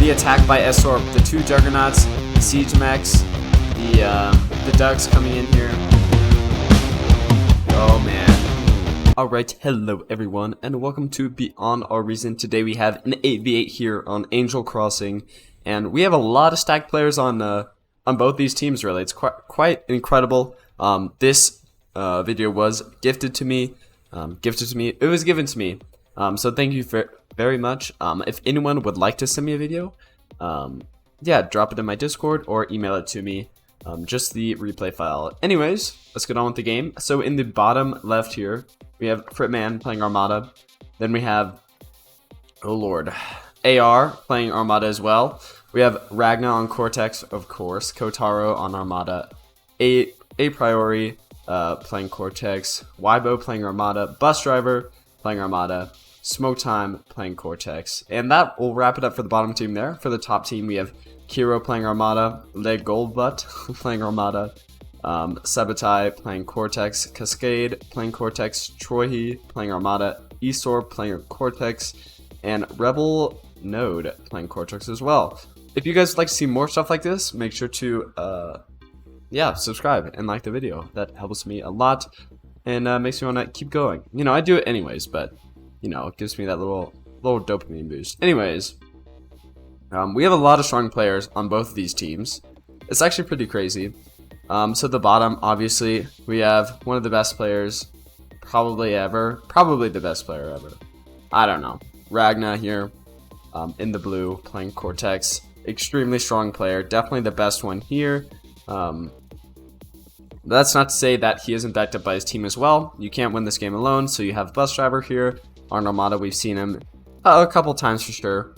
be attacked by SORP, the two juggernauts, the siege mechs, the ducks coming in here. Oh man. Alright, hello everyone, and welcome to Beyond Our Reason. Today we have an 8v8 here on Angel Crossing, and we have a lot of stacked players on both these teams, really. It's quite incredible. This video was gifted to me. It was given to me. So thank you very much. If anyone would like to send me a video, yeah, drop it in my Discord or email it to me. Just the replay file. Anyways, let's get on with the game. So in the bottom left here, we have Fritman playing Armada. Then we have, oh lord, AR playing Armada as well. We have Ragna on Cortex, of course. Kotaro on Armada. A Priori playing Cortex. Weibo playing Armada. Bus Driver playing Armada. Smoke Time playing Cortex. And that will wrap it up for the bottom team there. For the top team, we have Kiro playing Armada. Leg Goldbutt playing Armada. Sabotai playing Cortex. Cascade playing Cortex. Troyhi playing Armada. Esor playing Cortex. And Rebel Node playing Cortex as well. If you guys would like to see more stuff like this, make sure to yeah, subscribe and like the video. That helps me a lot and makes me want to keep going. You know, I do it anyways, but you know, it gives me that little dopamine boost. Anyways, we have a lot of strong players on both of these teams. It's actually pretty crazy. So at the bottom, obviously, we have one of the best players probably ever. Probably the best player ever. I don't know. Ragna here in the blue playing Cortex. Extremely strong player. Definitely the best one here. That's not to say that he isn't backed up by his team as well. You can't win this game alone, so you have Bus Driver here. On Armada, we've seen him a couple times for sure.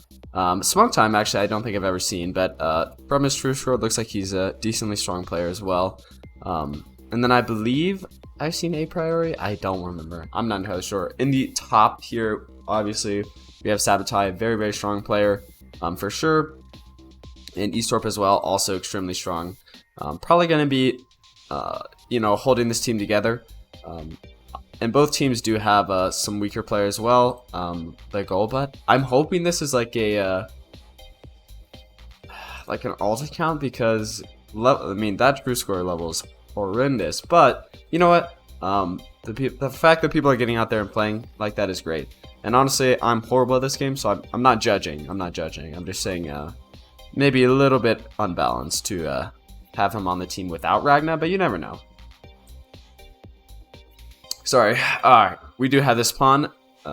Smoke Time, actually, I don't think I've ever seen, but from his true score, it looks like he's a decently strong player as well. And then I believe I've seen A Priori. I don't remember. I'm not entirely sure. In the top here, obviously, we have Sabotai, very, very strong player for sure. And Esorp as well, also extremely strong. Probably going to be, you know, holding this team together. And both teams do have some weaker players as well. The Goldbutt. I'm hoping this is like a like an alt account because I mean that true score level is horrendous. But you know what? The fact that people are getting out there and playing like that is great. And honestly, I'm horrible at this game, so I'm not judging. I'm just saying maybe a little bit unbalanced to have him on the team without Ragna, but you never know. Sorry. Alright, we do have this pawn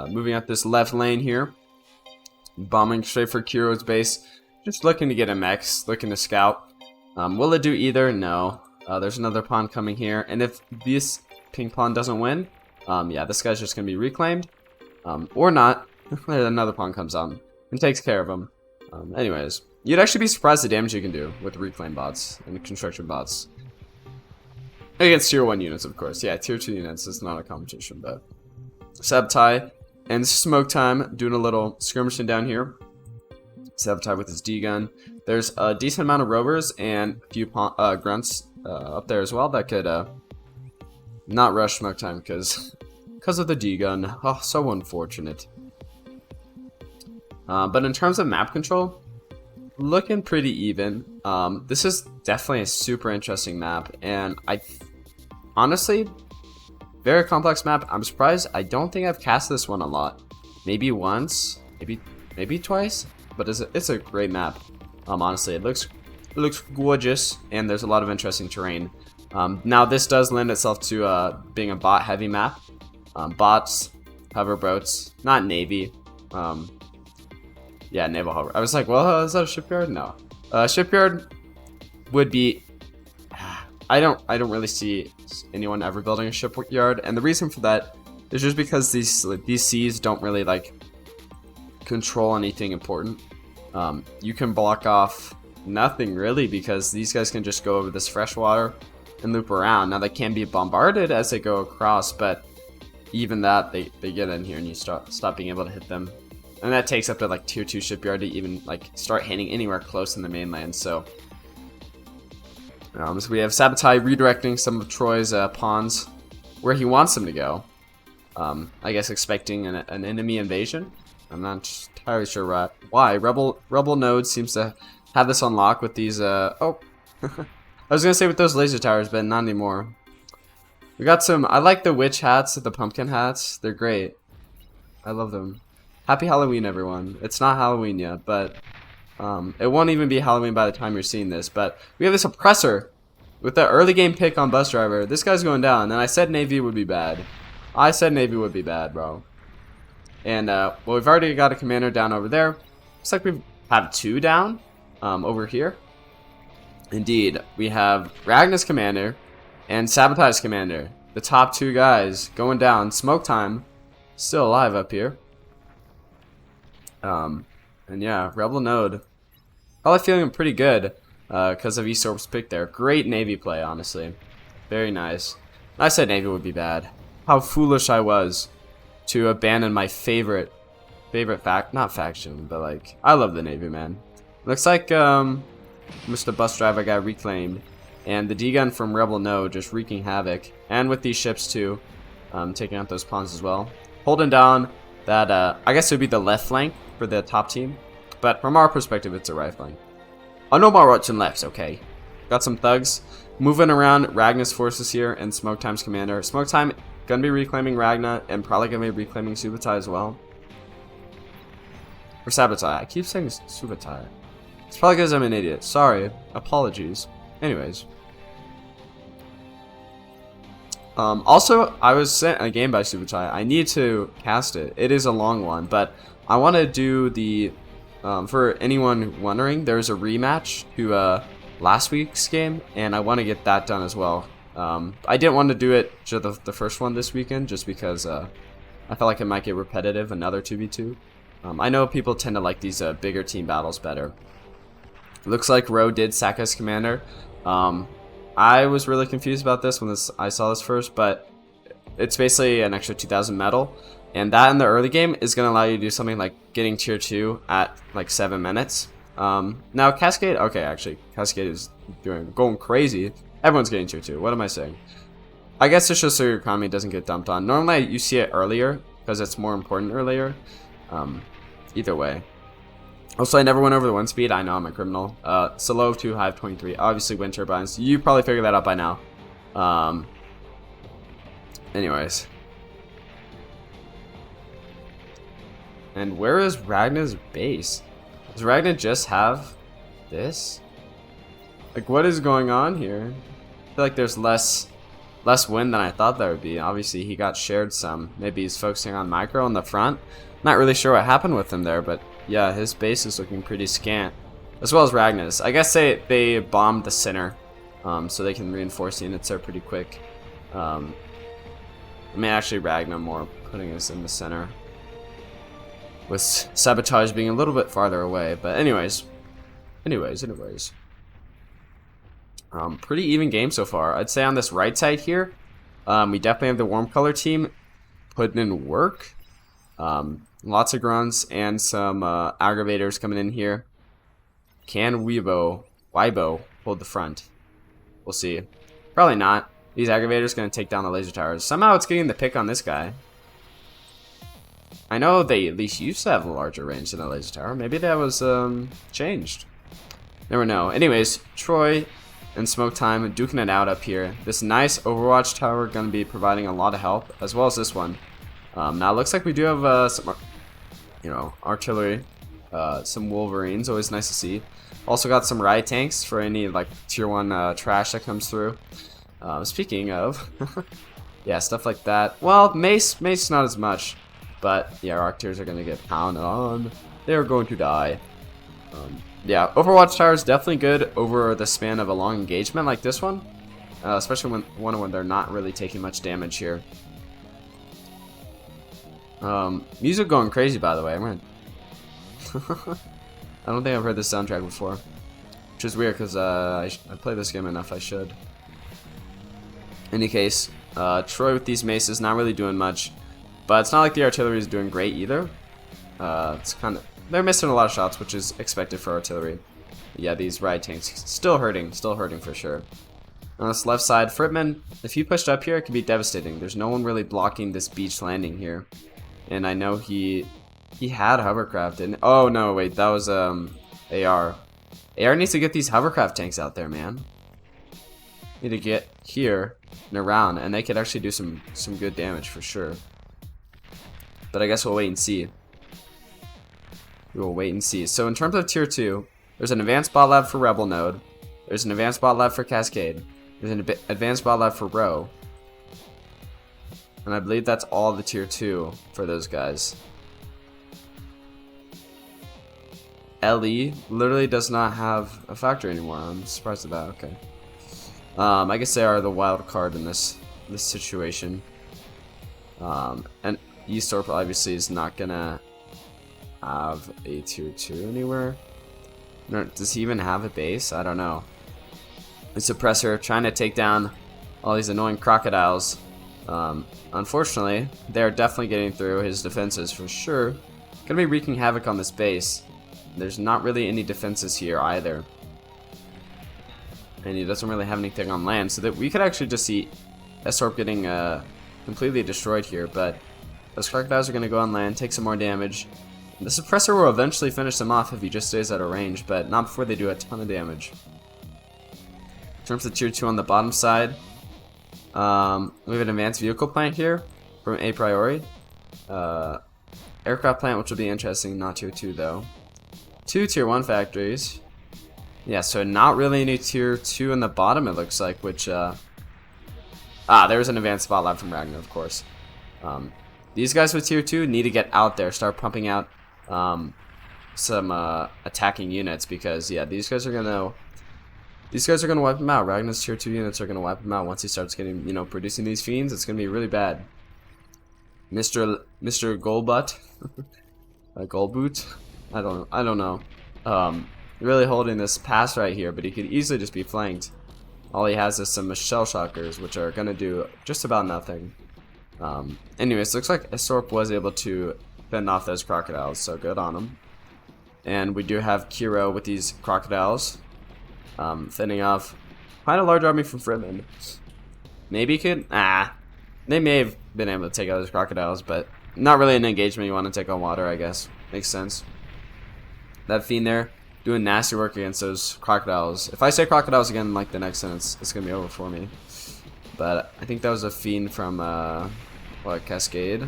moving up this left lane here. Bombing straight for Kiro's base. Just looking to get a mech, looking to scout. Will it do either? No. There's another pawn coming here. And if this pink pawn doesn't win, yeah, this guy's just going to be reclaimed. Or not. Another pawn comes on and takes care of him. Anyways, you'd actually be surprised the damage you can do with reclaim bots and construction bots. Against tier 1 units, of course. Yeah, tier 2 units is not a competition, but Sabotai and Smoke Time doing a little skirmishing down here. Sabotai with his D-gun. There's a decent amount of rovers and a few grunts up there as well that could not rush Smoke Time because of the D-gun. Oh, so unfortunate. But in terms of map control, looking pretty even. This is definitely a super interesting map, and honestly, very complex map. I'm surprised. I don't think I've cast this one a lot. Maybe once, maybe twice, but it's a great map. Honestly, it looks gorgeous, and there's a lot of interesting terrain. Now this does lend itself to being a bot heavy map. Bots, hoverboats, not navy. Yeah, naval hover. I was like, well, is that a shipyard? No. Shipyard would be. I don't really see anyone ever building a shipyard, and the reason for that is just because these seas don't really like control anything important. You can block off nothing really because these guys can just go over this freshwater and loop around. Now they can be bombarded as they go across, but even that they get in here and you stop being able to hit them. And that takes up to like tier 2 shipyard to even like start hitting anywhere close in the mainland. So we have Sabotai redirecting some of Troy's pawns where he wants them to go. I guess expecting an enemy invasion. I'm not entirely sure why. Rebel Node seems to have this on lock with these, oh. I was gonna say with those laser towers, but not anymore. We got some, I like the witch hats, the pumpkin hats. They're great. I love them. Happy Halloween, everyone. It's not Halloween yet, but it won't even be Halloween by the time you're seeing this. But we have this oppressor with the early game pick on bus driver. This guy's going down, and I said Navy would be bad. I said Navy would be bad, bro. And, well, we've already got a commander down over there. Looks like we have 2 down over here. Indeed, we have Ragnar's commander and Sabotage commander. The top 2 guys going down. Smoke time. Still alive up here. And yeah, Rebel Node. Probably feeling pretty good because of Esorp's pick there. Great Navy play, honestly. Very nice. I said Navy would be bad. How foolish I was to abandon my favorite not faction, but like, I love the Navy, man. Looks like Mr. Bus Driver got reclaimed, and the D-gun from Rebel Node just wreaking havoc, and with these ships too, taking out those pawns as well. Holding down that, I guess it would be the left flank for the top team, but from our perspective, it's a right flank. I know my rights and lefts, okay? Got some thugs moving around Ragnar's forces here, and Smoke Time's commander. Smoke Time gonna be reclaiming Ragna, and probably gonna be reclaiming Subutai as well. Or Sabotai. I keep saying Subutai. It's probably because I'm an idiot. Sorry. Apologies. Anyways. Also, I was sent a game by Subutai. I need to cast it. It is a long one, but I want to do the... for anyone wondering, there's a rematch to last week's game, and I want to get that done as well. I didn't want to do it to the first one this weekend, just because I felt like it might get repetitive, another 2v2. I know people tend to like these bigger team battles better. Looks like Ro did sack his commander. I was really confused about this when I saw this first, but it's basically an extra 2,000 metal, and that in the early game is going to allow you to do something like getting tier 2 at like 7 minutes. Now Cascade, okay, actually Cascade is going crazy. Everyone's getting tier 2. What am I saying? I guess it's just so your economy doesn't get dumped on. Normally you see it earlier because it's more important earlier. Either way. Also, I never went over the wind speed. I know I'm a criminal. Solo of 2, high of 23. Obviously, wind turbines. You probably figured that out by now. Anyways. And where is Ragnar's base? Does Ragnar just have this? Like, what is going on here? I feel like there's less wind than I thought there would be. Obviously, he got shared some. Maybe he's focusing on micro on the front. Not really sure what happened with him there, but yeah, his base is looking pretty scant. As well as Ragnar's. I guess they bombed the center, so they can reinforce the units there pretty quick. I mean, actually Ragnar more putting us in the center, with Sabotage being a little bit farther away. But anyways. Pretty even game so far. I'd say on this right side here, we definitely have the warm color team putting in work. Lots of grunts and some aggravators coming in here. Can Weibo hold the front? We'll see. Probably not. These aggravators going to take down the laser towers. Somehow it's getting the pick on this guy. I know they at least used to have a larger range than a laser tower. Maybe that was changed. Never know. Anyways, Troy and Smoke Time duking it out up here. This nice Overwatch tower going to be providing a lot of help, as well as this one. Now it looks like we do have some, artillery, some Wolverines. Always nice to see. Also got some riot tanks for any like tier 1 trash that comes through. Speaking of, yeah, stuff like that. Well, mace not as much, but yeah, our Arcteers are gonna get pounded on. They're going to die. Yeah, Overwatch tower is definitely good over the span of a long engagement like this one, especially when they're not really taking much damage here. Music going crazy, by the way. I don't think I've heard this soundtrack before, which is weird because I play this game enough. I should. In any case, Troy with these maces not really doing much, but it's not like the artillery is doing great either. It's kind of, they're missing a lot of shots, which is expected for artillery. Yeah, these riot tanks still hurting for sure. On this left side, Fritman, if he pushed up here, it could be devastating. There's no one really blocking this beach landing here. And I know he He had hovercraft, didn't? Oh no, wait, that was AR. AR needs to get these hovercraft tanks out there, man. Need to get here and around, and they could actually do some good damage for sure. But I guess we'll wait and see. We will wait and see. So in terms of tier 2, there's an advanced bot lab for Rebel Node. There's an advanced bot lab for Cascade. There's an advanced bot lab for Row. And I believe that's all the tier 2 for those guys. LE literally does not have a factory anymore. I'm surprised at that. Okay. I guess they are the wild card in this situation. And Eastorp obviously is not gonna have a tier 2 anywhere. No, does he even have a base? I don't know. A suppressor trying to take down all these annoying crocodiles. Unfortunately, they're definitely getting through his defenses for sure. Gonna be wreaking havoc on this base. There's not really any defenses here either. And he doesn't really have anything on land, so that we could actually just see Eastorp getting completely destroyed here, but those crocodiles are going to go on land, take some more damage. The suppressor will eventually finish them off if he just stays out of range, but not before they do a ton of damage. In terms of tier 2 on the bottom side, we have an advanced vehicle plant here from a priori. Aircraft plant, which will be interesting, not tier 2 though. 2 tier 1 factories. Yeah, so not really any tier 2 in the bottom it looks like, which there's an advanced spot lab from Ragnar, of course. These guys with tier 2 need to get out there, start pumping out some attacking units, because yeah, these guys are gonna wipe him out. Ragnar's tier 2 units are gonna wipe him out once he starts getting, producing these fiends. It's gonna be really bad. Mr. Goldbutt, Goldboot, I don't know. Really holding this pass right here, but he could easily just be flanked. All he has is some shell shockers, which are gonna do just about nothing. Anyways, looks like Eastorp was able to fend off those crocodiles, so good on him. And we do have Kiro with these crocodiles, fending off quite a large army from Fritman. Maybe he could, they may have been able to take out those crocodiles, but not really an engagement you want to take on water, I guess. Makes sense. That fiend there doing nasty work against those crocodiles. If I say crocodiles again in like the next sentence, it's gonna be over for me. But I think that was a fiend from Cascade.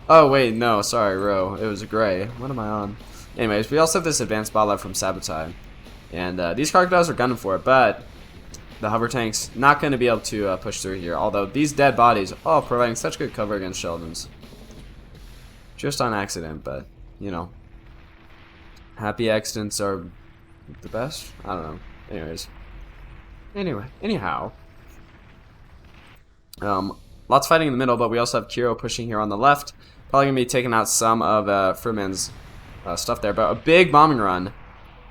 Oh wait, no, sorry, Row. It was a gray. What am I on? Anyways, we also have this advanced bot lab from Sabotage, and these crocodiles are gunning for it, but the hover tank's not going to be able to push through here. Although these dead bodies, providing such good cover against Sheldons. Just on accident, but happy accidents are the best. I don't know. Anyhow. Lots of fighting in the middle, but we also have Kiro pushing here on the left. Probably going to be taking out some of Furman's stuff there. But a big bombing run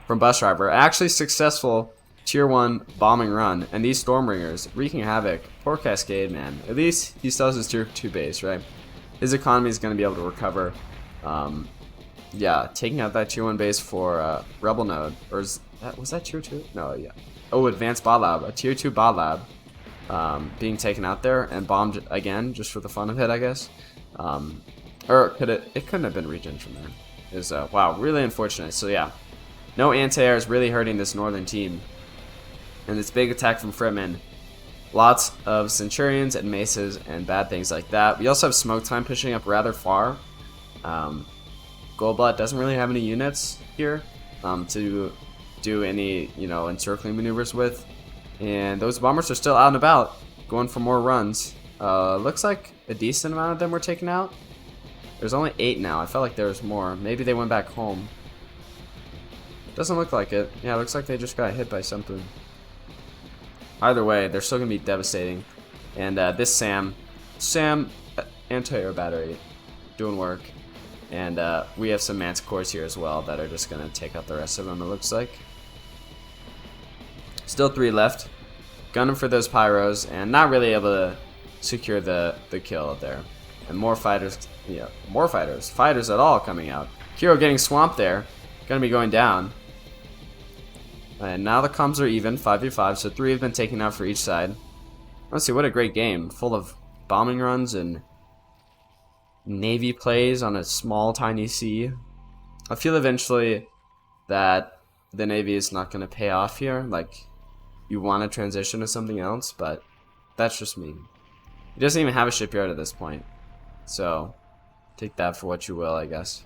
from Bus Driver. Actually successful tier 1 bombing run. And these Stormringers wreaking havoc. Poor Cascade, man. At least he still has his tier 2 base, right? His economy is going to be able to recover. Yeah, taking out that tier 1 base for Rebel Node. Or was that tier 2? No, yeah. Oh, Advanced Bot Lab. A tier 2 Bot Lab. Being taken out there and bombed again, just for the fun of it, I guess. Or it couldn't have been regen from there. It was, wow, really unfortunate. So yeah, no anti-air is really hurting this northern team. And this big attack from Fritman. Lots of Centurions and Maces and bad things like that. We also have Smoke Time pushing up rather far. Goldblood doesn't really have any units here to do any, encircling maneuvers with. And those bombers are still out and about, going for more runs. Looks like a decent amount of them were taken out. There's only 8 now. I felt like there was more. Maybe they went back home. Doesn't look like it. Yeah, looks like they just got hit by something. Either way, they're still going to be devastating. And this Sam anti-air battery doing work. And we have some Manticores here as well that are just going to take out the rest of them, it looks like. Still 3 left. Gunning for those pyros and not really able to secure the kill there. And more fighters, fighters at all coming out. Kiro getting swamped there. Gonna be going down. And now the comms are even, 5v5, so 3 have been taken out for each side. Let's see, what a great game. Full of bombing runs and Navy plays on a small, tiny sea. I feel eventually that the Navy is not going to pay off here. Like, you want to transition to something else, but that's just me. He doesn't even have a shipyard at this point. So, take that for what you will, I guess.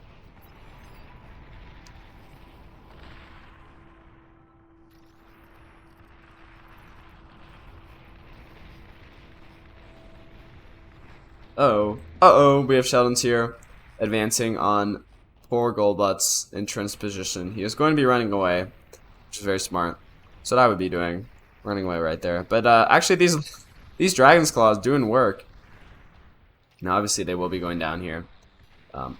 Uh-oh, we have Sheldon's here, advancing on poor Goldbutts in Trent's position. He is going to be running away, which is very smart. That's what I would be doing, running away right there. But actually, these Dragon's Claws doing work. Now, obviously, they will be going down here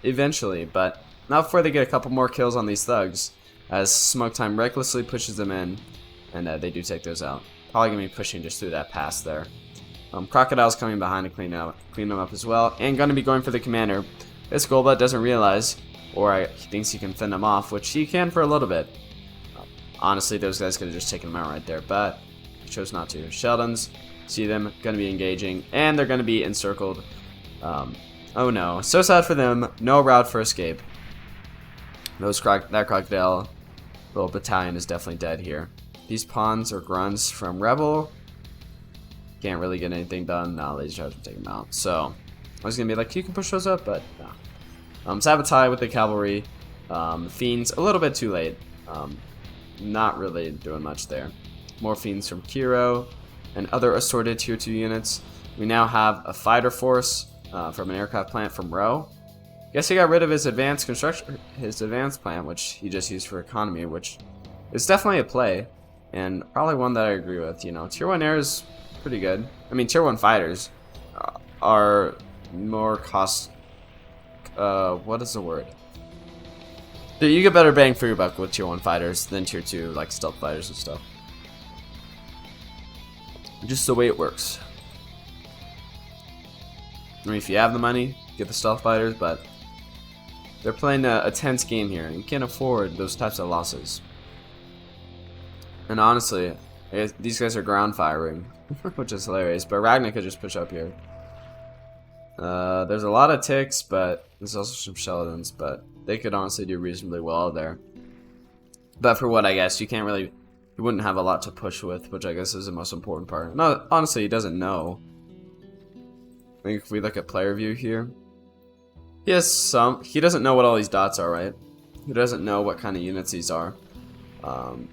eventually, but not before they get a couple more kills on these thugs, as Smoke Time recklessly pushes them in, and they do take those out. Probably going to be pushing just through that pass there. Crocodile's coming behind to clean them up as well, and going to be going for the commander. This Goldbutt doesn't realize, or he thinks he can fend them off, which he can for a little bit. Honestly, those guys could have just taken him out right there, but he chose not to. Sheldon's, see them, going to be engaging, and they're going to be encircled. Oh no, so sad for them. No route for escape. That crocodile little battalion is definitely dead here. These pawns are grunts from Rebel. Can't really get anything done. Now Laser Charge will take them out. So I was gonna be like, you can push those up, but no. Sabotage with the cavalry. Fiends a little bit too late. Not really doing much there. More Fiends from Kiro and other assorted tier 2 units. We now have a fighter force from an aircraft plant from Roe. Guess he got rid of his advanced plant, which he just used for economy, which is definitely a play, and probably one that I agree with. You know, tier 1 air is pretty good. I mean, tier 1 fighters are more cost. What is the word? You get better bang for your buck with tier 1 fighters than tier 2 like stealth fighters and stuff. Just the way it works. I mean, if you have the money, get the stealth fighters, but they're playing a tense game here, and you can't afford those types of losses. And honestly, these guys are ground firing, which is hilarious. But Ragnar could just push up here. There's a lot of ticks, but there's also some Sheldons, but they could honestly do reasonably well there. But for what I guess, you wouldn't have a lot to push with, which I guess is the most important part. No, honestly, he doesn't know. I think if we look at player view here, he doesn't know what all these dots are, right? He doesn't know what kind of units these are.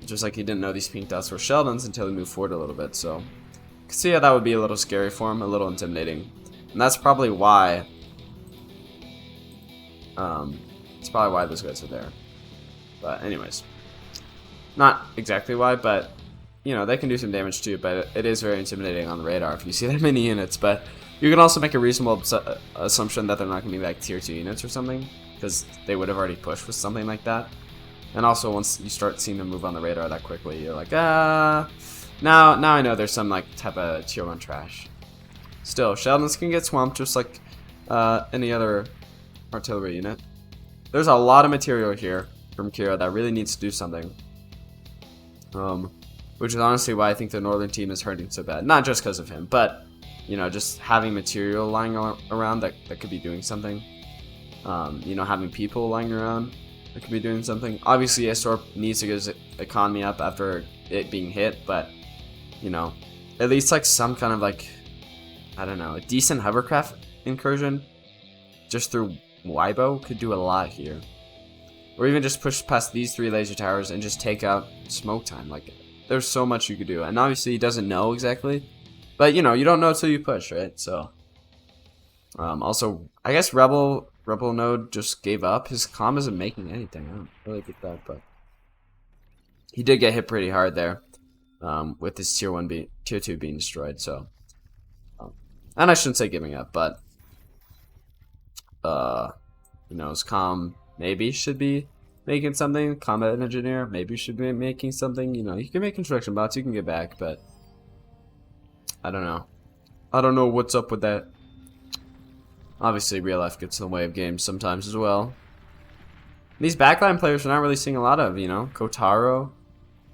Just like he didn't know these pink dots were Sheldons until he moved forward a little bit, so you can see how that would be a little scary for him, a little intimidating. And that's probably why those guys are there. But anyways, not exactly why, but you know, they can do some damage too, but it is very intimidating on the radar if you see that many units. But you can also make a reasonable assumption that they're not going to be like tier 2 units or something, because they would have already pushed with something like that. And also, once you start seeing them move on the radar that quickly, you're like, now I know there's some like type of tier 1 trash. Still, Sheldons can get swamped just like any other artillery unit. There's a lot of material here from Kira that really needs to do something. Which is honestly why I think the northern team is hurting so bad. Not just because of him, but you know, just having material lying around that could be doing something. You know, having people lying around that could be doing something. Obviously, Astor needs to get his economy up after it being hit, but you know, at least like some kind of like, I don't know, a decent hovercraft incursion just through Weibo could do a lot here. Or even just push past these 3 laser towers and just take out Smoke Time. Like, there's so much you could do. And obviously he doesn't know exactly. But, you know, you don't know until you push, right? So, also, I guess Rebel node just gave up. His comm isn't making anything. I don't really get that, but he did get hit pretty hard there. With his tier 2 being destroyed, so. And I shouldn't say giving up, but you know, his comm maybe should be making something. Combat engineer maybe should be making something. You know, you can make construction bots, you can get back, but I don't know. I don't know what's up with that. Obviously, real life gets in the way of games sometimes as well. These backline players we're not really seeing a lot of, you know. Kotaro,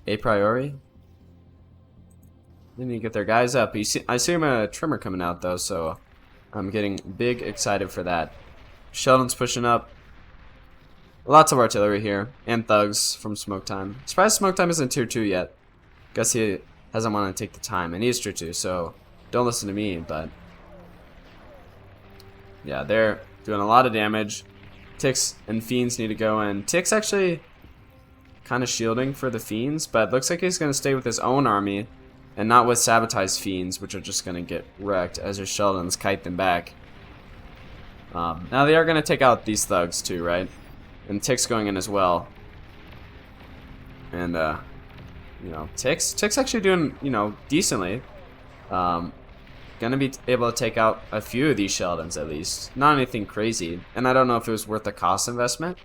a priori. They need to get their guys up. I see him a trimmer coming out though, so I'm getting big excited for that. Sheldon's pushing up. Lots of artillery here. And thugs from Smoke Time. Surprised Smoke Time isn't tier 2 yet. Guess he hasn't wanted to take the time. And he is tier 2, so don't listen to me, but yeah, they're doing a lot of damage. Ticks and Fiends need to go in. Tick's actually kind of shielding for the Fiends, but it looks like he's going to stay with his own army and not with Sabotage Fiends, which are just going to get wrecked as his Sheldons kite them back. Now they are going to take out these thugs too, right? And Tick's going in as well. And, you know, Tick's actually doing, you know, decently. Gonna be able to take out a few of these Sheldons at least. Not anything crazy. And I don't know if it was worth the cost investment.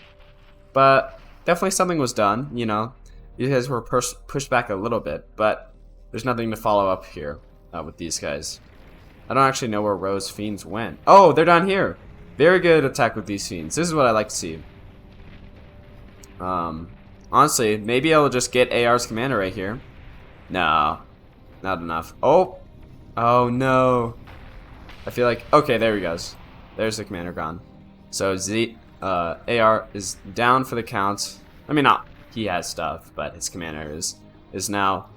But definitely something was done, you know. These guys were pushed back a little bit. But there's nothing to follow up here with these guys. I don't actually know where Rose Fiends went. Oh, they're down here. Very good attack with these Fiends. This is what I like to see. Honestly, maybe I'll just get AR's commander right here. No, not enough. Oh no. I feel like, okay, there he goes. There's the commander gone. So AR is down for the count. I mean, not he has stuff, but his commander is now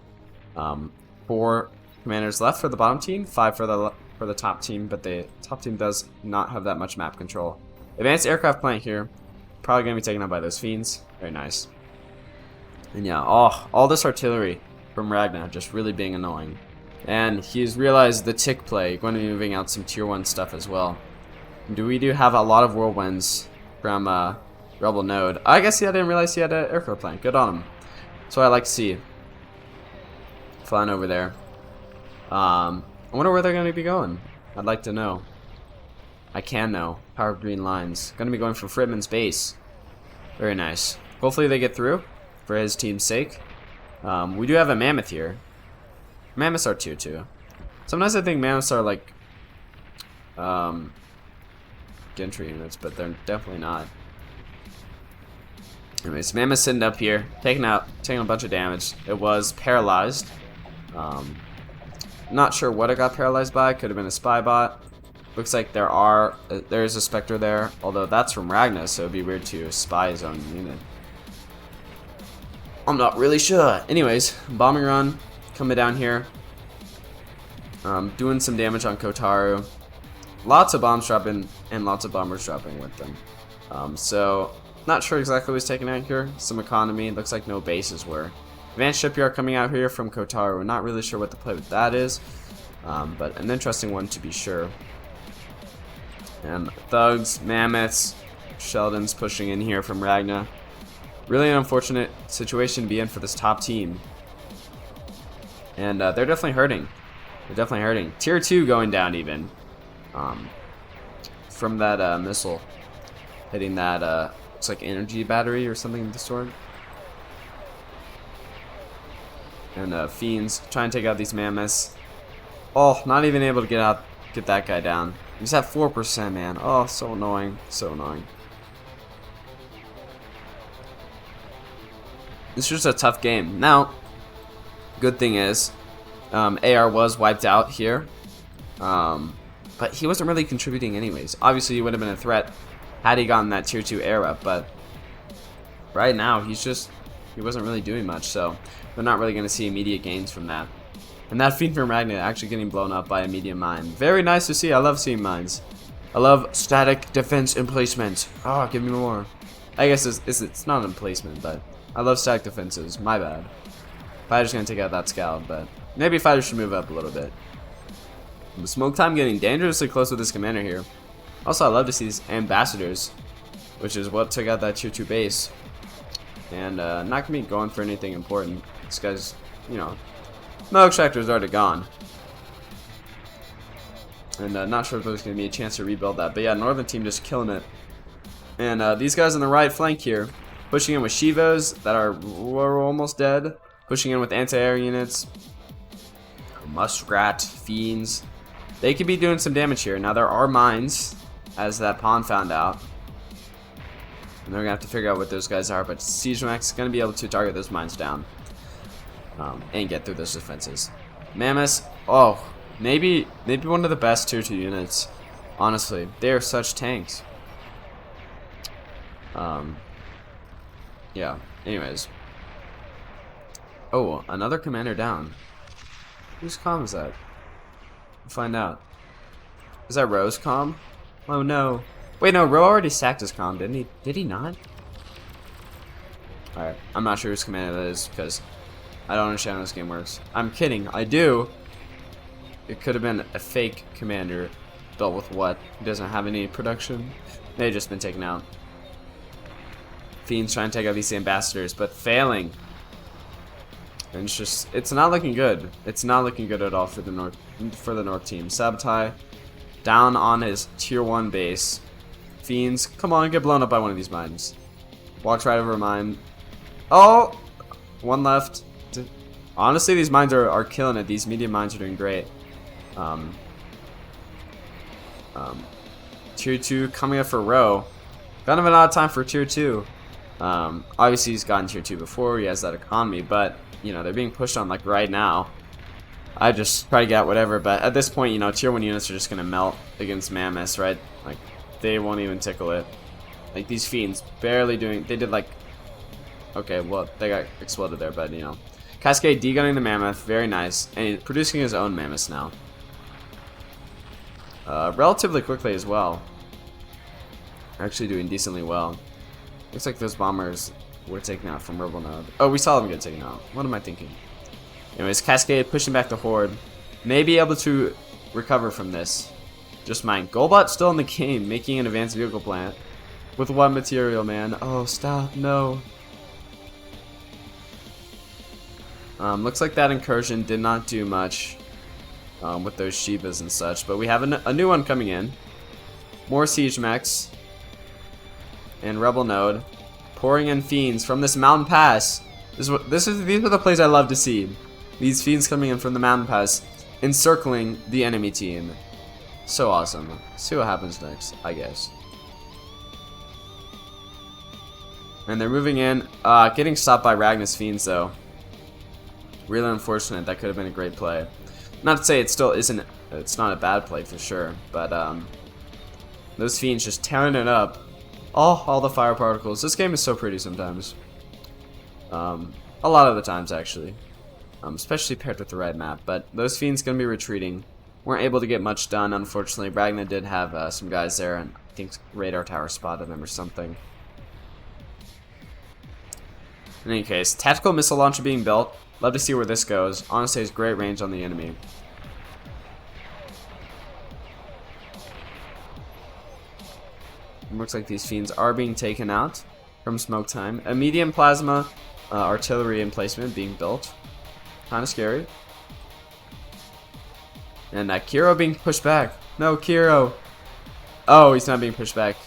4 commanders left for the bottom team, 5 for the top team, but the top team does not have that much map control. Advanced aircraft plant here, probably gonna be taken out by those Fiends. Very nice. And yeah, all this artillery from Ragnar just really being annoying. And he's realized the tick play, going to be moving out some tier 1 stuff as well. We do have a lot of whirlwinds from Rebel Node. I guess I didn't realize he had an aircraft plant. Good on him. That's what I like to see. Flying over there. I wonder where they're going to be going. I'd like to know. I can know. Power green lines. Going to be going for Fritman's base. Very nice. Hopefully they get through for his team's sake. We do have a mammoth here. Mammoths are tier 2. Sometimes I think mammoths are like gentry units, but they're definitely not. Anyways, mammoth's sitting up here, taking a bunch of damage. It was paralyzed. Not sure what it got paralyzed by. Could have been a spy bot. Looks like there is a Spectre there, although that's from Ragnar, so it'd be weird to spy his own unit. I'm not really sure. Anyways, bombing run coming down here, doing some damage on Kotaru. Lots of bombs dropping and lots of bombers dropping with them. So not sure exactly what's taken out here. Some economy. Looks like no bases were. Advanced shipyard coming out here from Kotaru. We're not really sure what the play with that is, but an interesting one to be sure. And thugs, mammoths, Sheldon's pushing in here from Ragnar. Really an unfortunate situation to be in for this top team. And they're definitely hurting. They're definitely hurting. Tier 2 going down even. From that missile hitting that looks like energy battery or something of the sort. And Fiends trying to take out these mammoths. Oh, not even able to get that guy down. He's at 4%, man. Oh, so annoying. So annoying. It's just a tough game. Now, good thing is, AR was wiped out here. But he wasn't really contributing anyways. Obviously, he would have been a threat had he gotten that tier 2 era. But right now, he wasn't really doing much. So we're not really going to see immediate gains from that. And that Fiend from Ragnar actually getting blown up by a medium mine. Very nice to see. I love seeing mines. I love static defense emplacement. Oh, give me more. I guess it's not an emplacement, but I love static defenses. My bad. Fighter's going to take out that scout, but maybe Fighter should move up a little bit. The Smoke Time getting dangerously close with this commander here. Also, I love to see these ambassadors, which is what took out that tier 2 base. And not going to be going for anything important. This guy's, you know, no extractor's already gone. And not sure if there's going to be a chance to rebuild that. But yeah, Northern team just killing it. And these guys on the right flank here, pushing in with Shivos that were almost dead. Pushing in with anti-air units. Muskrat, Fiends. They could be doing some damage here. Now there are mines, as that pawn found out. And they're going to have to figure out what those guys are. But Siege Max is going to be able to target those mines down. And get through those defenses. Mammoths, oh, maybe one of the best tier 2 units. Honestly, they are such tanks. Yeah, anyways. Oh, another commander down. Whose comm is that? We'll find out. Is that Ro's comm? Oh no. Wait, no, Ro already sacked his comm, didn't he? Did he not? Alright, I'm not sure whose commander that is because I don't understand how this game works. I'm kidding, I do. It could have been a fake commander built with what? He doesn't have any production. They've just been taken out. Fiends trying to take out these ambassadors, but failing. And it's not looking good. It's not looking good at all for the North team. Sabotai down on his tier 1 base. Fiends, come on, get blown up by one of these mines. Walks right over a mine. Oh! One left. Honestly, these mines are killing it. These medium mines are doing great. Tier 2 coming up for Ro. Kind of an odd time for tier 2. Obviously, he's gotten tier 2 before. He has that economy, but you know, they're being pushed on like right now. I just try to get whatever, but at this point, you know, tier 1 units are just gonna melt against mammoths, right? Like, they won't even tickle it. Like, these fiends barely doing, they did like, okay, well, they got exploded there, but you know. Cascade degunning the mammoth, very nice, and he's producing his own mammoths now. Relatively quickly as well. Actually doing decently well. Looks like those bombers were taken out from Rebel Node. Oh, we saw them get taken out. What am I thinking? Anyways, Cascade pushing back the Horde. May be able to recover from this. Just mine. Golbot still in the game, making an advanced vehicle plant. With what material, man? Oh, stop. No. Looks like that incursion did not do much with those Shivas and such. But we have a new one coming in. More siege mechs. And Rebel Node. Pouring in fiends from this mountain pass. These are the plays I love to see. These fiends coming in from the mountain pass, encircling the enemy team. So awesome. See what happens next, I guess. And they're moving in, getting stopped by Ragnar's fiends though. Really unfortunate. That could have been a great play. Not to say it still isn't. It's not a bad play for sure, but those fiends just tearing it up. All the fire particles. This game is so pretty sometimes. A lot of the times, actually. Especially paired with the right map. But those fiends gonna be retreating. Weren't able to get much done, unfortunately. Ragnar did have some guys there, and I think radar tower spotted them or something. In any case, tactical missile launcher being built. Love to see where this goes. Honestly, it's great range on the enemy. Looks like these fiends are being taken out from smoke time. A medium plasma artillery emplacement being built. Kind of scary. And Kiro being pushed back. No, Kiro. Oh, he's not being pushed back.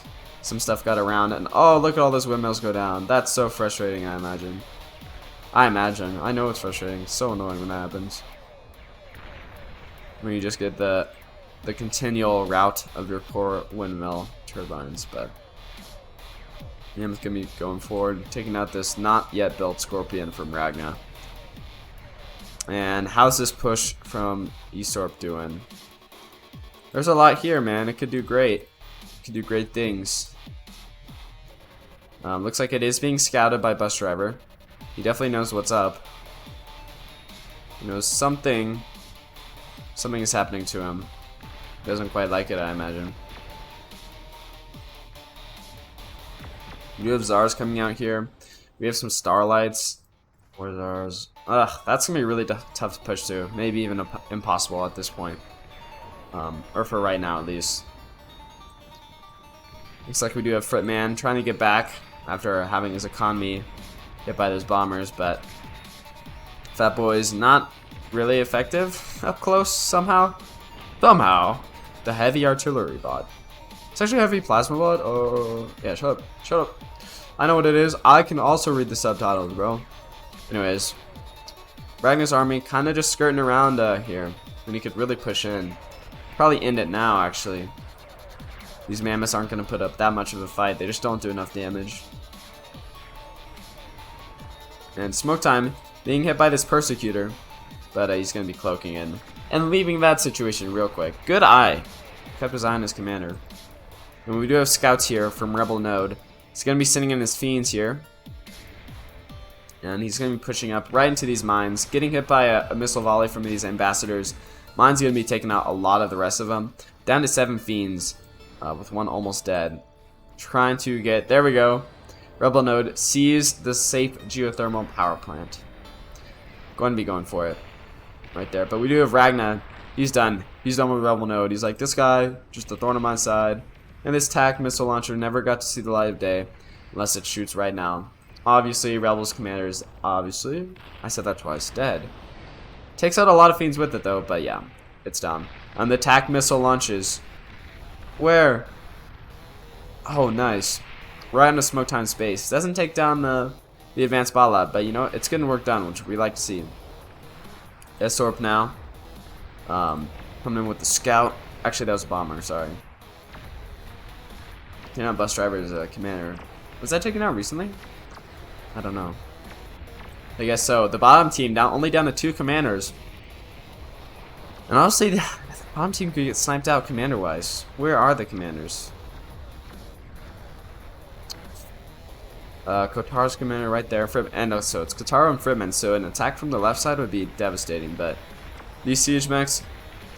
Some stuff got around. And oh, look at all those windmills go down. That's so frustrating, I imagine. I know it's frustrating. It's so annoying when that happens. When you just get the continual route of your core windmill turbines, but Yam's gonna be going forward, taking out this not yet built Scorpion from Ragnar. And how's this push from Esorp doing? There's a lot here, man. It could do great. It could do great things. Looks like it is being scouted by Bus Driver. He definitely knows what's up. He knows something is happening to him. Doesn't quite like it, I imagine. You have Zars coming out here. We have some Starlights. Where's ours? Ugh, that's gonna be really tough to push to. Maybe even impossible at this point. Or for right now, at least. Looks like we do have Fritman trying to get back after having his economy hit by those bombers, but Fat Boy's not really effective up close somehow. Somehow. The heavy artillery bot. It's actually a heavy plasma bot. Oh, yeah, shut up. Shut up. I know what it is. I can also read the subtitles, bro. Anyways, Ragnar's army kind of just skirting around here. And he could really push in. Probably end it now, actually. These mammoths aren't going to put up that much of a fight. They just don't do enough damage. And Smoke Time being hit by this Persecutor. But he's going to be cloaking in. And leaving that situation real quick. Good eye. Kept his eye on his commander. And we do have scouts here from Rebel Node. He's going to be sitting in his fiends here. And he's going to be pushing up right into these mines, getting hit by a missile volley from these ambassadors. Mine's going to be taking out a lot of the rest of them. Down to 7 fiends, with one almost dead. Trying to get, there we go. Rebel node sees the safe geothermal power plant. Going to be going for it. Right there. But we do have Ragna. He's done. He's done with Rebel node. He's like, this guy, just a thorn on my side. And this TAC missile launcher never got to see the light of day. Unless it shoots right now. Obviously, Rebels commanders, obviously. I said that twice. Dead. Takes out a lot of fiends with it, though. But yeah, it's down. And the TAC missile launches. Where? Oh, nice. Right in the smoke time space. Doesn't take down the advanced bot lab. But, you know, it's getting work done, which we like to see. Esorp now. Coming in with the scout. Actually, that was a bomber. Sorry. Taking out bus driver as a commander. Was that taken out recently? I don't know. I guess so. The bottom team only down to 2 commanders. And honestly, the bottom team could get sniped out commander-wise. Where are the commanders? Kotar's commander right there. And so it's Kotaro and Fridman. So an attack from the left side would be devastating. But these siege mechs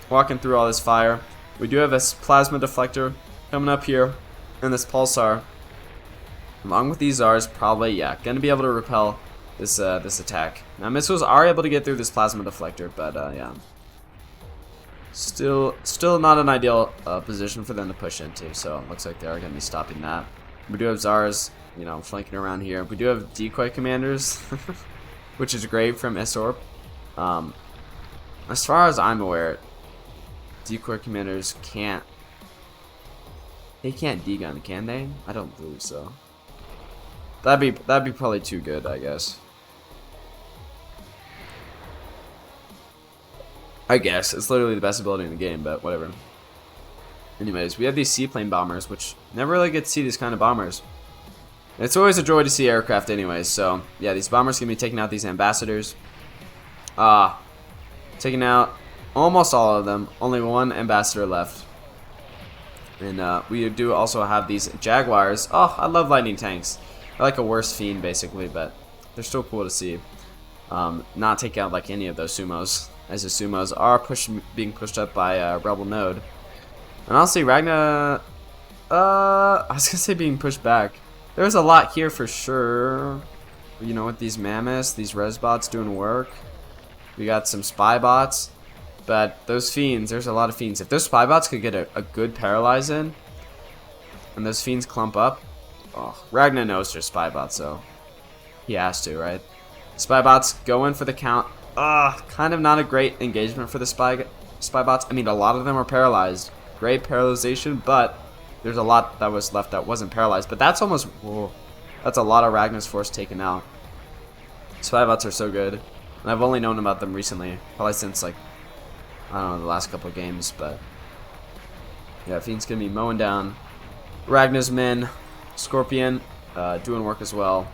walking through all this fire. We do have a plasma deflector coming up here. And this pulsar. Along with these Zars, probably, yeah, going to be able to repel this this attack. Now, missiles are able to get through this plasma deflector, but, yeah. Still not an ideal position for them to push into, so it looks like they are going to be stopping that. We do have Zars, you know, flanking around here. We do have decoy commanders, which is great from Esorp. As far as I'm aware, decoy commanders can't. They can't D-gun, can they? I don't believe so. That'd be probably too good, I guess. I guess it's literally the best ability in the game, but whatever. Anyways, we have these seaplane bombers, which never really get to see these kind of bombers. It's always a joy to see aircraft, anyways. So yeah, these bombers can be taking out these ambassadors. Taking out almost all of them. Only one ambassador left. And we do also have these Jaguars. Oh, I love lightning tanks. They're like a worse fiend, basically, but they're still cool to see. Not take out like any of those sumos, as the sumos are being pushed up by Rebel node. And honestly, Ragna, I was gonna say being pushed back. There's a lot here for sure. You know, with these mammoths, these res bots doing work. We got some spy bots, but those fiends, there's a lot of fiends. If those spy bots could get a good paralyze in, and those fiends clump up. Oh, Ragnar knows there's spy bots, so he has to, right? Spy bots go in for the count. Kind of not a great engagement for the spy bots. I mean, a lot of them are paralyzed. Great paralyzation, but there's a lot that was left that wasn't paralyzed. But that's almost, whoa, that's a lot of Ragnar's force taken out. Spy bots are so good, and I've only known about them recently, probably since like, I don't know, the last couple of games. But yeah, Fiend's gonna be mowing down Ragnar's men. Scorpion doing work as well,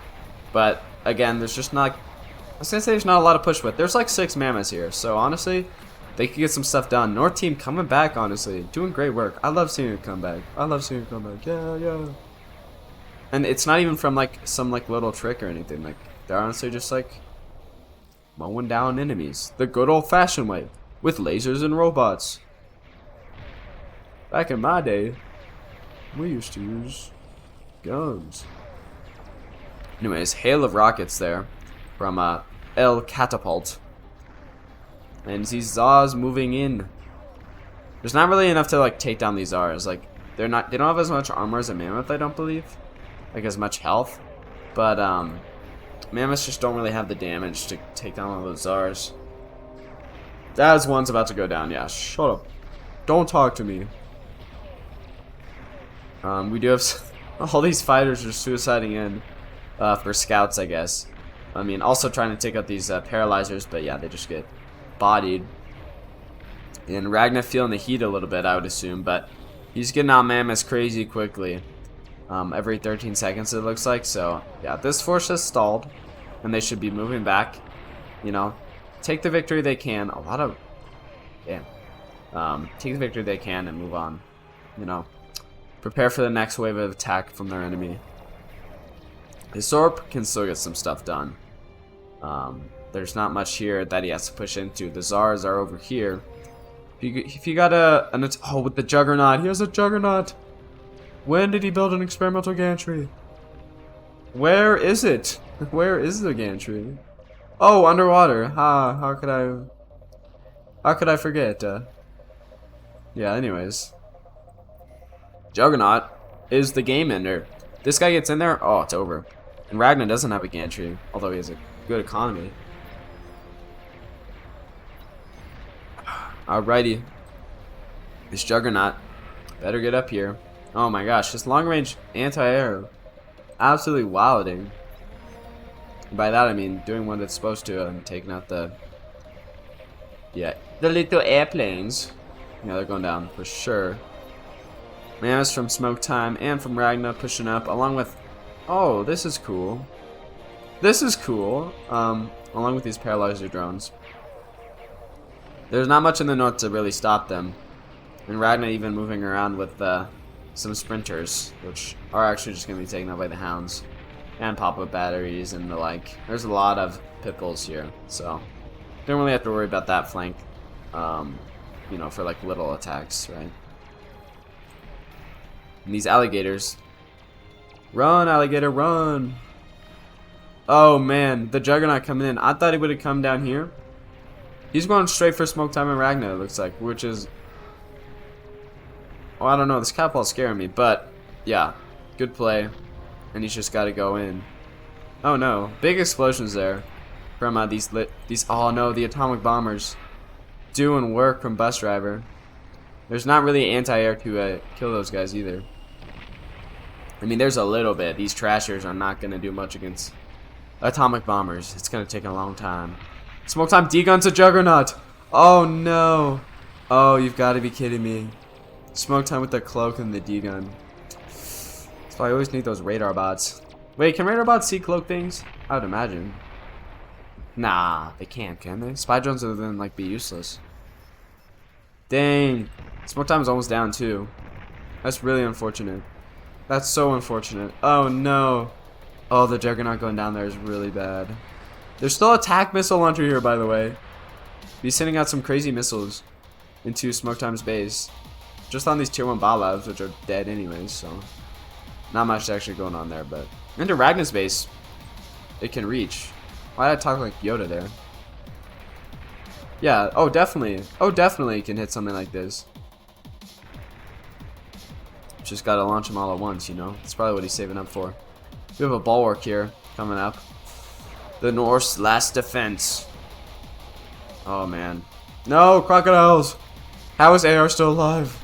but again, there's just not. I was gonna say there's not a lot of push, but there's like 6 mammoths here, so honestly, they could get some stuff done. North team coming back, honestly, doing great work. I love seeing it come back. I love seeing it come back. Yeah, yeah. And it's not even from like some like little trick or anything. Like they're honestly just like mowing down enemies, the good old-fashioned way, with lasers and robots. Back in my day, we used to use guns. Anyways, hail of rockets there from El Catapult. And these Zars moving in. There's not really enough to like take down these Zars. Like they don't have as much armor as a mammoth, I don't believe. Like as much health. But mammoths just don't really have the damage to take down all those Zars. That one's about to go down, yeah. Shut up. Don't talk to me. We do have all these fighters are suiciding in for scouts, I guess. I mean, also trying to take out these paralyzers, but yeah, they just get bodied. And Ragnar feeling the heat a little bit, I would assume, but he's getting out mammoths crazy quickly. Every 13 seconds, it looks like. So yeah, this force has stalled, and they should be moving back. You know, take the victory they can. A lot of, yeah, take the victory they can and move on. You know. Prepare for the next wave of attack from their enemy. His Sorp can still get some stuff done. There's not much here that he has to push into. The Zars are over here. If you got oh, with the Juggernaut, he has a Juggernaut. When did he build an experimental gantry? Where is it? Where is the gantry? Oh, underwater. How could I forget? Yeah, anyways. Juggernaut is the game ender. This guy gets in there, oh, it's over. And Ragnar doesn't have a gantry, although he has a good economy. Alrighty. This Juggernaut better get up here. Oh my gosh, this long range anti-air. Absolutely wilding. By that I mean doing what it's supposed to and taking out the little airplanes. Yeah, they're going down for sure. Mammoths from Smoke Time and from Ragnar pushing up along with, oh, this is cool. This is cool. Along with these paralyzer drones. There's not much in the north to really stop them. And Ragnar even moving around with some sprinters, which are actually just going to be taken out by the hounds. And pop-up batteries and the like. There's a lot of pit bulls here, so don't really have to worry about that flank. You know, for like little attacks, right? And these alligators. Run, alligator, run! Oh man, the Juggernaut coming in. I thought he would have come down here. He's going straight for Smoke Time and Ragnar, it looks like, which is... Oh, I don't know, this catapult's scaring me, but yeah, good play. And he's just got to go in. Oh no, big explosions there from these oh no, the atomic bombers doing work from Bus Driver. There's not really anti-air to kill those guys either. I mean, there's a little bit. These trashers are not going to do much against atomic bombers. It's going to take a long time. Smoke Time D-Gun's a Juggernaut. Oh no. Oh, you've got to be kidding me. Smoke Time with the cloak and the D-Gun. So I always need those radar bots. Wait, can radar bots see cloak things? I would imagine. Nah, they can't, can they? Spy drones would then like be useless. Dang. Smoke Time's almost down too. That's really unfortunate. That's so unfortunate. Oh no. Oh, the Juggernaut going down there is really bad. There's still a attack missile launcher here, by the way. He's sending out some crazy missiles into Smoke Time's base. Just on these tier 1 Balabs, which are dead anyways, so not much actually going on there, but into Ragnar's base, it can reach. Why did I talk like Yoda there? Yeah, oh definitely. Oh definitely it can hit something like this. Just gotta launch them all at once, you know? That's probably what he's saving up for. We have a bulwark here coming up. The North's last defense. Oh man. No, crocodiles! How is AR still alive?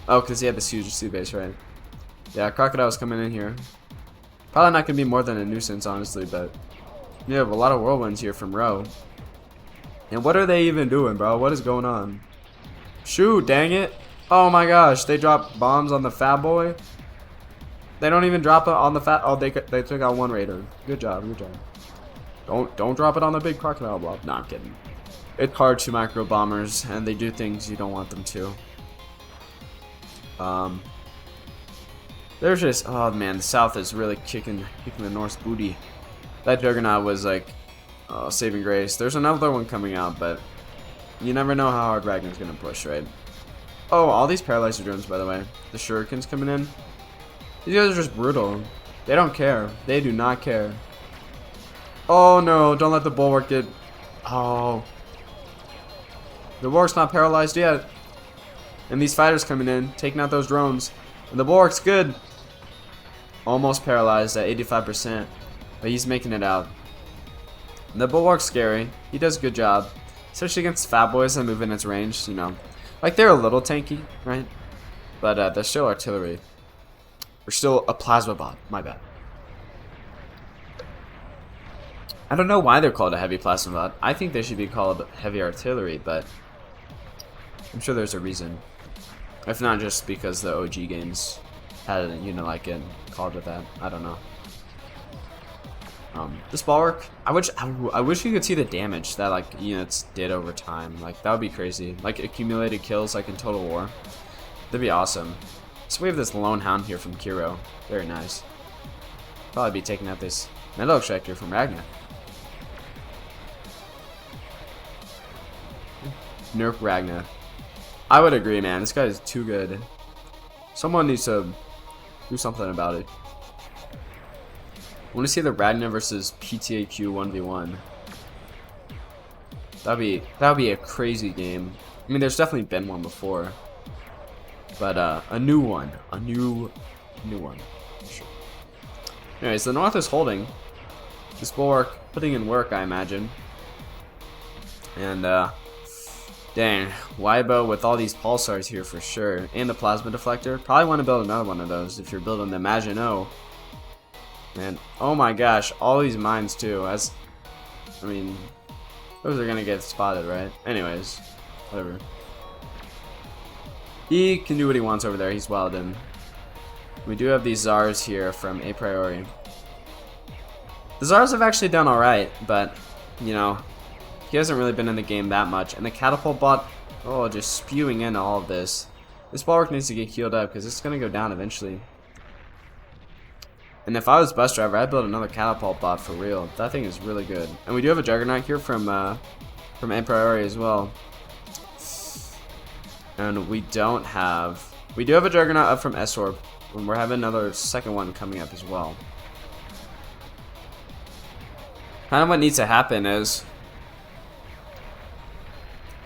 Oh, because he had this huge sea base, right? Yeah, crocodiles coming in here. Probably not gonna be more than a nuisance, honestly, but you have a lot of whirlwinds here from Row. And what are they even doing, bro? What is going on? Shoot, dang it. Oh my gosh, they dropped bombs on the Fat Boy. They don't even drop it on the Fat... Oh, they took out one raider. Good job, good job. Don't drop it on the big crocodile blob. No, I'm kidding. It's hard to micro bombers, and they do things you don't want them to. There's just... Oh man, the South is really kicking the North's booty. That Juggernaut was like... saving grace. There's another one coming out, but you never know how hard Ragnar's gonna push, right? Oh, all these paralyzer drones, by the way. The shurikens coming in. These guys are just brutal. They don't care. They do not care. Oh no, don't let the bulwark get... Oh. The bulwark's not paralyzed yet. And these fighters coming in, taking out those drones. And the bulwark's good. Almost paralyzed at 85%. But he's making it out. The bulwark's scary. He does a good job. Especially against Fat Boys that move in its range, you know. Like, they're a little tanky, right? But they're still artillery. Or still a plasma bot. My bad. I don't know why they're called a heavy plasma bot. I think they should be called heavy artillery, but I'm sure there's a reason. If not just because the OG games had it, you know, like it called it that. I don't know. This bulwark, I wish you could see the damage that like units did over time. Like that would be crazy. Like accumulated kills, like in Total War. That'd be awesome. So we have this lone hound here from Kiro. Very nice. Probably be taking out this metal extractor from Ragnar. Nerf Ragnar. I would agree, man. This guy is too good. Someone needs to do something about it. I want to see the Ragnar versus PTAQ 1v1. That'd be a crazy game. I mean, there's definitely been one before, but a new one, a new one. Sure. Anyways, the North is holding this bulwark, putting in work, I imagine. And dang, Weibo with all these pulsars here for sure, and the plasma deflector. Probably want to build another one of those if you're building the Maginot. And oh my gosh, all these mines too. I mean, those are gonna get spotted, right? Anyways, whatever. He can do what he wants over there. He's wild in. We do have these Zars here from A Priori. The Zars have actually done alright, but you know, he hasn't really been in the game that much. And the catapult bot, oh, just spewing in all of this. This bulwark needs to get healed up because it's gonna go down eventually. And if I was bus driver, I'd build another catapult bot for real. That thing is really good. And we do have a Juggernaut here from A Priori as well. And we do have a Juggernaut up from S-Orb, and we're having another second one coming up as well. Kind of what needs to happen is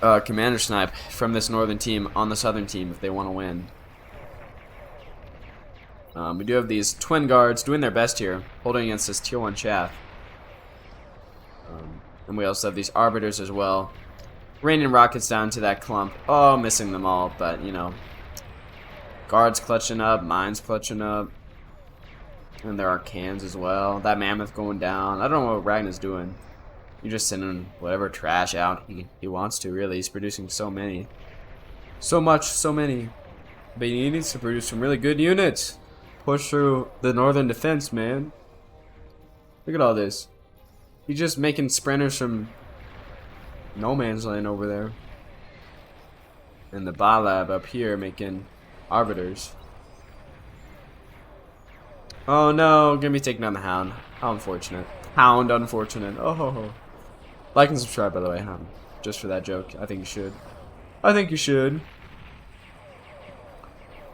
Commander Snipe from this northern team on the southern team if they want to win. We do have these twin guards doing their best here, holding against this tier 1 chaff. And we also have these arbiters as well, raining rockets down to that clump. Oh, missing them all, but you know, guards clutching up, mines clutching up, and there are cans as well. That mammoth going down. I don't know what Ragnar's doing. You're just sending whatever trash out he wants to. Really, he's producing so many, so many. But he needs to produce some really good units. Push through the northern defense, man. Look at all this. He's just making sprinters from no man's land over there. And the Balab up here making arbiters. Oh no, gonna be taking down the Hound. How unfortunate. Hound unfortunate. Oh. Like and subscribe, by the way, just for that joke. I think you should. I think you should.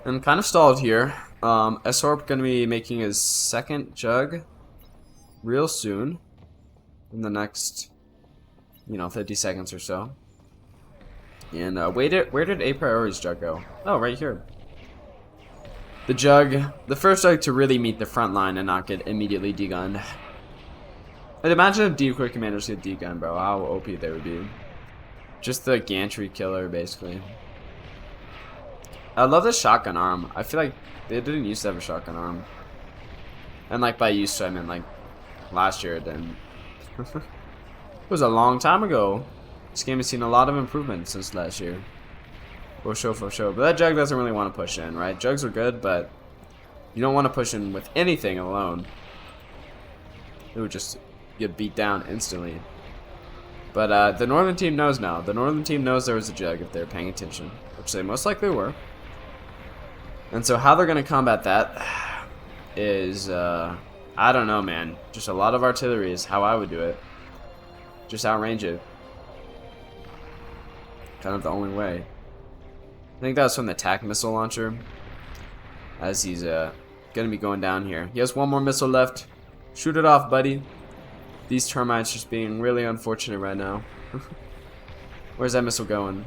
I'm kind of stalled here. S-Orb gonna be making his second jug real soon. In the next, you know, 50 seconds or so. And where did A Priori's jug go? Oh, right here. The jug, the first jug to really meet the front line and not get immediately degunned. I'd imagine if decoy commanders get degunned, bro, how OP they would be. Just the gantry killer, basically. I love the shotgun arm. I feel like they didn't used to have a shotgun arm. And like by used to, I mean like last year it didn't. It was a long time ago. This game has seen a lot of improvement since last year. For sure. But that jug doesn't really want to push in, right? Jugs are good, but you don't want to push in with anything alone. It would just get beat down instantly. But the northern team knows now. The northern team knows there was a jug if they're paying attention, which they most likely were. And so how they're going to combat that is, I don't know, man. Just a lot of artillery is how I would do it. Just outrange it. Kind of the only way. I think that was from the attack missile launcher. As he's going to be going down here. He has one more missile left. Shoot it off, buddy. These termites just being really unfortunate right now. Where's that missile going?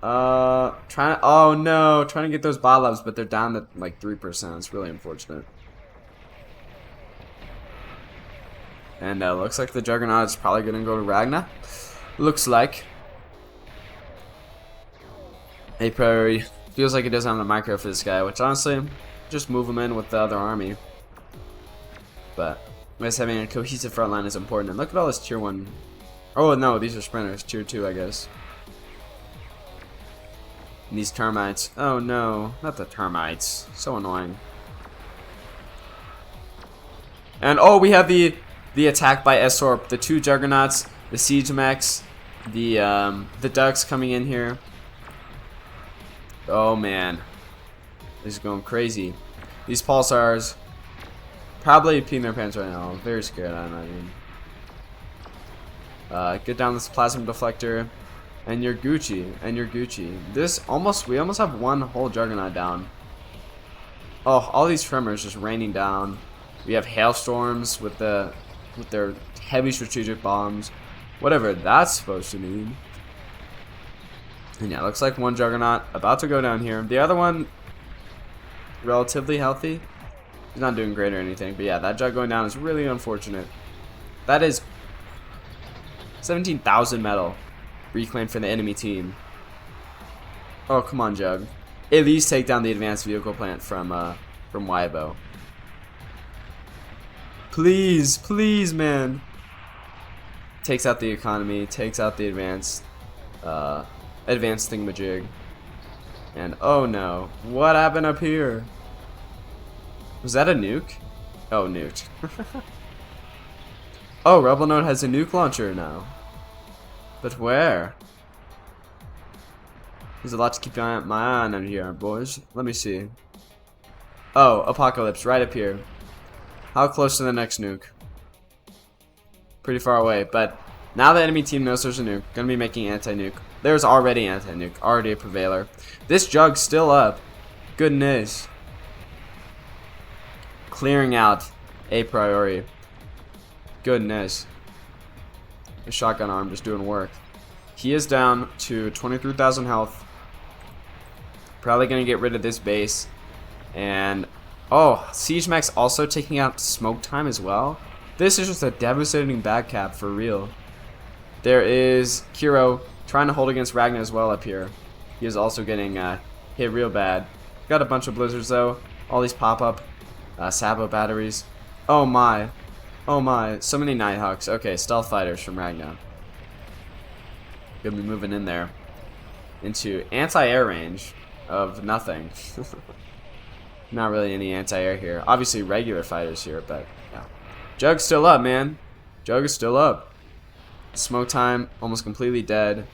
Oh no, trying to get those Balabs, but they're down to like 3%. It's really unfortunate. And looks like the Juggernaut is probably gonna go to Ragnar. Looks like. A Priori feels like it doesn't have a micro for this guy, which honestly, just move him in with the other army. But I guess having a cohesive front line is important. And look at all this tier 1. Oh no, these are sprinters. Tier 2, I guess. And these termites. Oh no, not the termites. So annoying. And oh, we have the attack by S-Orb. The 2 Juggernauts, the Siege Mechs, the Ducks coming in here. Oh man, this is going crazy. These pulsars probably peeing their pants right now. I'm very scared, I imagine. Get down this plasma deflector, and you're Gucci, and you're Gucci. We almost have one whole Juggernaut down. Oh, all these tremors just raining down. We have hailstorms with their heavy strategic bombs, whatever that's supposed to mean. And yeah, looks like one Juggernaut about to go down here. The other one, relatively healthy. He's not doing great or anything, but yeah, that Jug going down is really unfortunate. That is 17,000 metal reclaimed for the enemy team. Oh, come on, Jug. At least take down the advanced vehicle plant from Weibo. Please, please, man. Takes out the economy, takes out the advanced thingamajig. And oh no, what happened up here? Was that a nuke? Oh, nuked. Oh, Rebel Node has a nuke launcher now. But where? There's a lot to keep my eye on here, boys. Let me see. Oh, Apocalypse, right up here. How close to the next nuke? Pretty far away, but now the enemy team knows there's a nuke. Gonna be making anti-nuke. There's already anti-nuke, already a prevailer. This Jug's still up. Goodness. Clearing out a priori. Goodness. The shotgun arm just doing work. He is down to 23,000 health. Probably gonna get rid of this base. And oh, Siege Mech's also taking out smoke time as well. This is just a devastating back cap for real. There is Kiro trying to hold against Ragnar as well up here. He is also getting hit real bad. Got a bunch of blizzards though. All these pop-up Sabo batteries. Oh my. Oh my. So many Nighthawks. Okay, stealth fighters from Ragnar. Gonna be moving in there into anti-air range of nothing. Not really any anti-air here. Obviously regular fighters here, but yeah. Jug's still up, man. Jug is still up. Smoke time almost completely dead.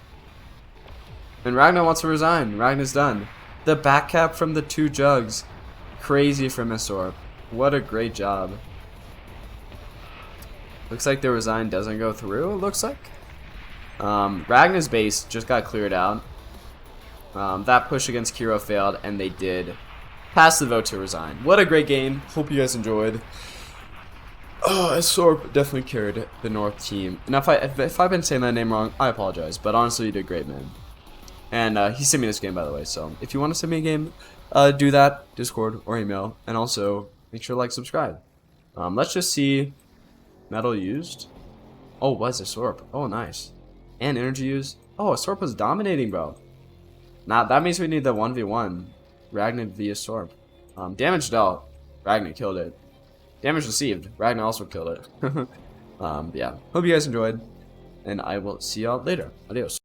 And Ragnar wants to resign. Ragnar's done. The back cap from the two Jugs. Crazy from Misorp. What a great job. Looks like the resign doesn't go through, it looks like. Ragnar's base just got cleared out. That push against Kiro failed, and they did pass the vote to resign. What a great game. Hope you guys enjoyed. Oh, Sorp definitely carried the North team. And if I've been saying that name wrong, I apologize. But honestly, you did great, man. And he sent me this game, by the way. So if you want to send me a game, do that. Discord or email. And also, make sure to like, subscribe. Let's just see. Metal used. Oh, was a Sorp. Oh, nice. And energy used. Oh, a Sorp was dominating, bro. Now, that means we need the 1v1. Ragnar via Sorp. Damage dealt. Ragnar killed it. Damage received. Ragnar also killed it. Yeah. Hope you guys enjoyed. And I will see y'all later. Adios.